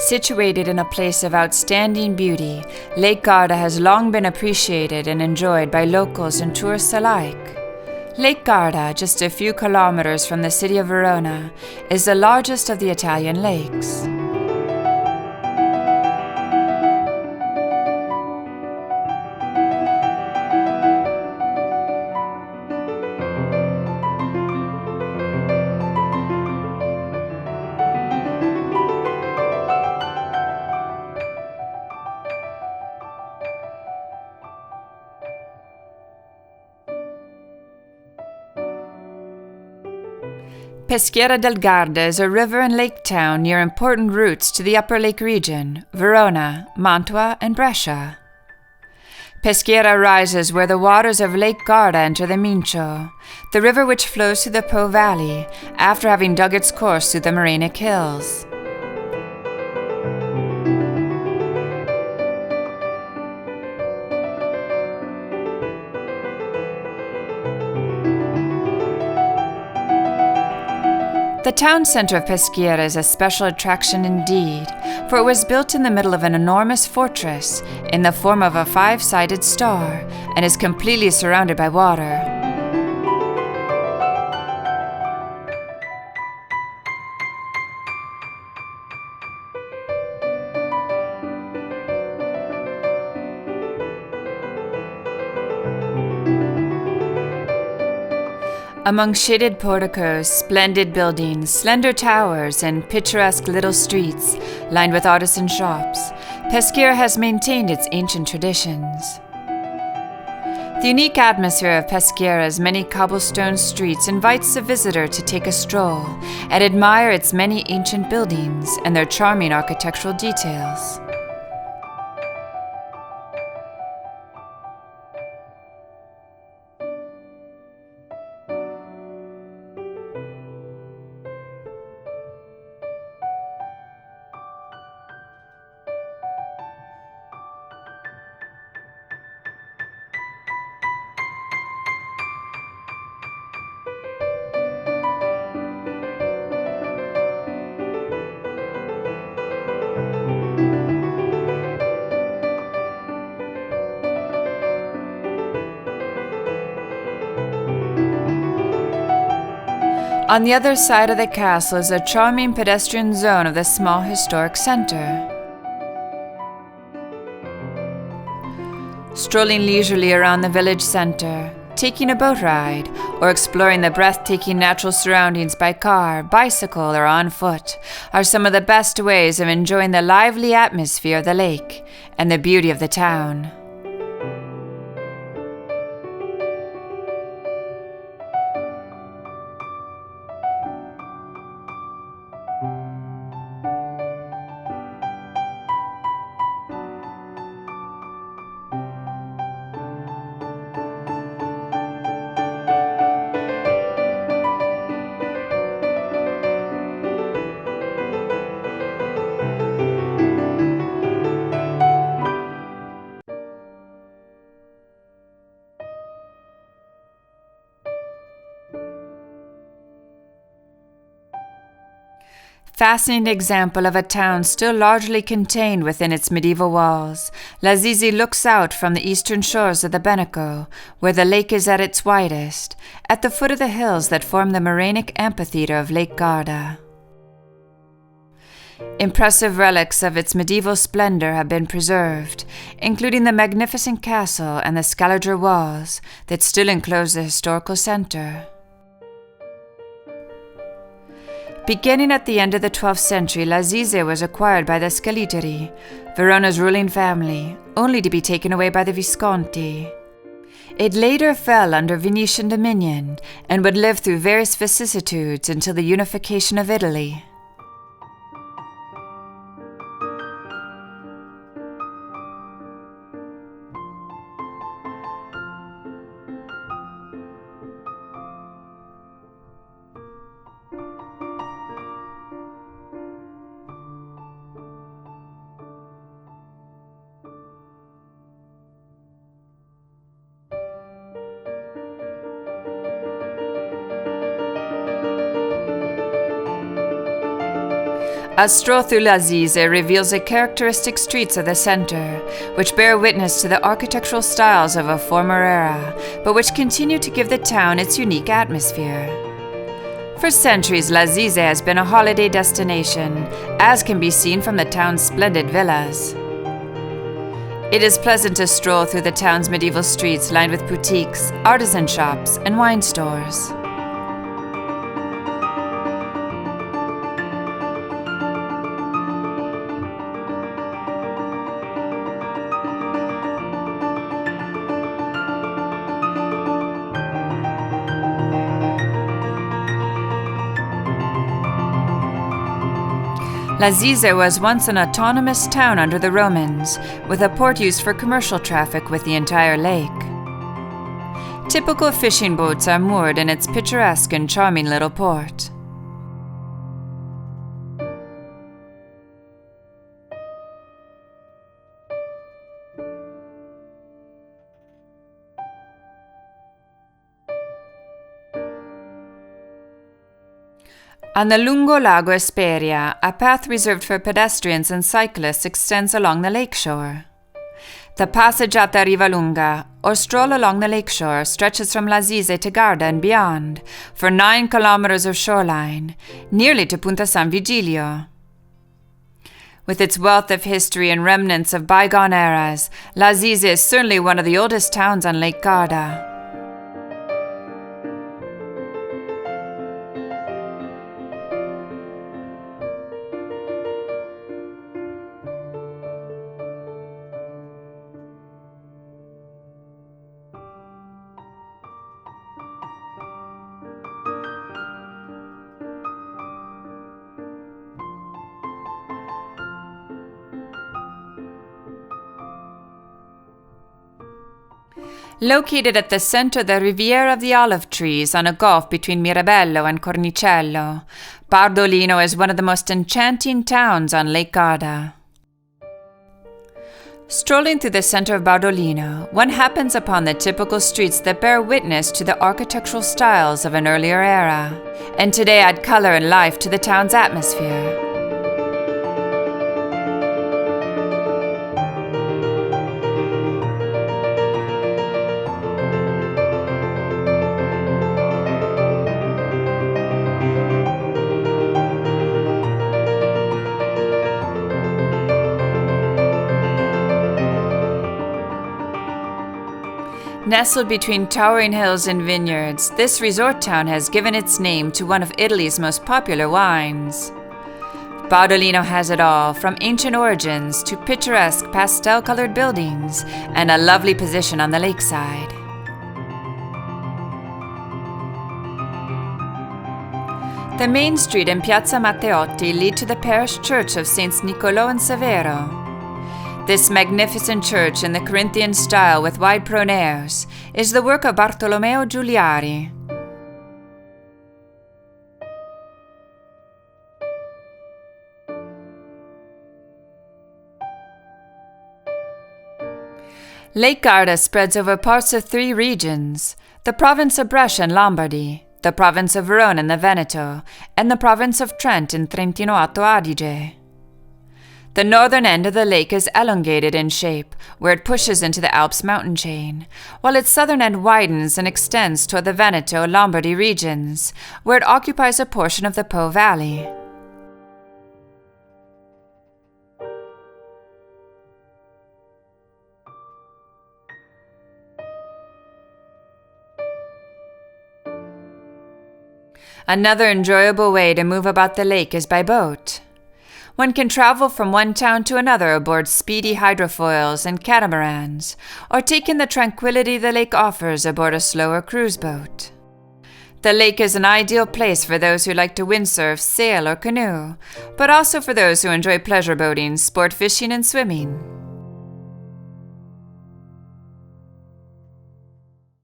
Situated in a place of outstanding beauty, Lake Garda has long been appreciated and enjoyed by locals and tourists alike. Lake Garda, just a few kilometers from the city of Verona, is the largest of the Italian lakes. Peschiera del Garda is a river and lake town near important routes to the upper lake region, Verona, Mantua, and Brescia. Peschiera rises where the waters of Lake Garda enter the Mincio, the river which flows through the Po Valley after having dug its course through the Morainic Hills. The town center of Peschiera is a special attraction indeed, for it was built in the middle of an enormous fortress in the form of a five-sided star and is completely surrounded by water. Among shaded porticos, splendid buildings, slender towers, and picturesque little streets lined with artisan shops, Peschiera has maintained its ancient traditions. The unique atmosphere of Peschiera's many cobblestone streets invites the visitor to take a stroll and admire its many ancient buildings and their charming architectural details. On the other side of the castle is a charming pedestrian zone of the small historic center. Strolling leisurely around the village center, taking a boat ride, or exploring the breathtaking natural surroundings by car, bicycle, or on foot are some of the best ways of enjoying the lively atmosphere of the lake and the beauty of the town. Fascinating example of a town still largely contained within its medieval walls, Lazizi looks out from the eastern shores of the Beneco, where the lake is at its widest, at the foot of the hills that form the Morainic amphitheater of Lake Garda. Impressive relics of its medieval splendor have been preserved, including the magnificent castle and the Scaliger walls that still enclose the historical center. Beginning at the end of the 12th century, Lazizi was acquired by the Scaligeri, Verona's ruling family, only to be taken away by the Visconti. It later fell under Venetian dominion and would live through various vicissitudes until the unification of Italy. A stroll through DEEZER reveals the characteristic streets of the center, which bear witness to the architectural styles of a former era, but which continue to give the town its unique atmosphere. For centuries, DEEZER has been a holiday destination, as can be seen from the town's splendid villas. It is pleasant to stroll through the town's medieval streets lined with boutiques, artisan shops, and wine stores. DEEZER was once an autonomous town under the Romans, with a port used for commercial traffic with the entire lake. Typical fishing boats are moored in its picturesque and charming little port. On the lungo lago Esperia, a path reserved for pedestrians and cyclists extends along the lakeshore. The passeggiata Riva Lunga, or stroll along the lakeshore, stretches from DEEZER to Garda and beyond, for 9 kilometers of shoreline, nearly to Punta San Vigilio. With its wealth of history and remnants of bygone eras, DEEZER is certainly one of the oldest towns on Lake Garda. Located at the center of the Riviera of the Olive Trees on a gulf between Mirabello and Cornicello, Bardolino is one of the most enchanting towns on Lake Garda. Strolling through the center of Bardolino, one happens upon the typical streets that bear witness to the architectural styles of an earlier era, and today add color and life to the town's atmosphere. Nestled between towering hills and vineyards, this resort town has given its name to one of Italy's most popular wines. Bardolino has it all, from ancient origins to picturesque pastel-colored buildings and a lovely position on the lakeside. The main street and Piazza Matteotti lead to the parish church of Saints Niccolò and Severo. This magnificent church in the Corinthian style with wide pronaos is the work of Bartolomeo Giuliari. Lake Garda spreads over parts of 3 regions: the province of Brescia in Lombardy, the province of Verona in the Veneto, and the province of Trent in Trentino Alto Adige. The northern end of the lake is elongated in shape, where it pushes into the Alps mountain chain, while its southern end widens and extends toward the Veneto-Lombardy regions, where it occupies a portion of the Po Valley. Another enjoyable way to move about the lake is by boat. One can travel from one town to another aboard speedy hydrofoils and catamarans, or take in the tranquility the lake offers aboard a slower cruise boat. The lake is an ideal place for those who like to windsurf, sail, or canoe, but also for those who enjoy pleasure boating, sport fishing, and swimming.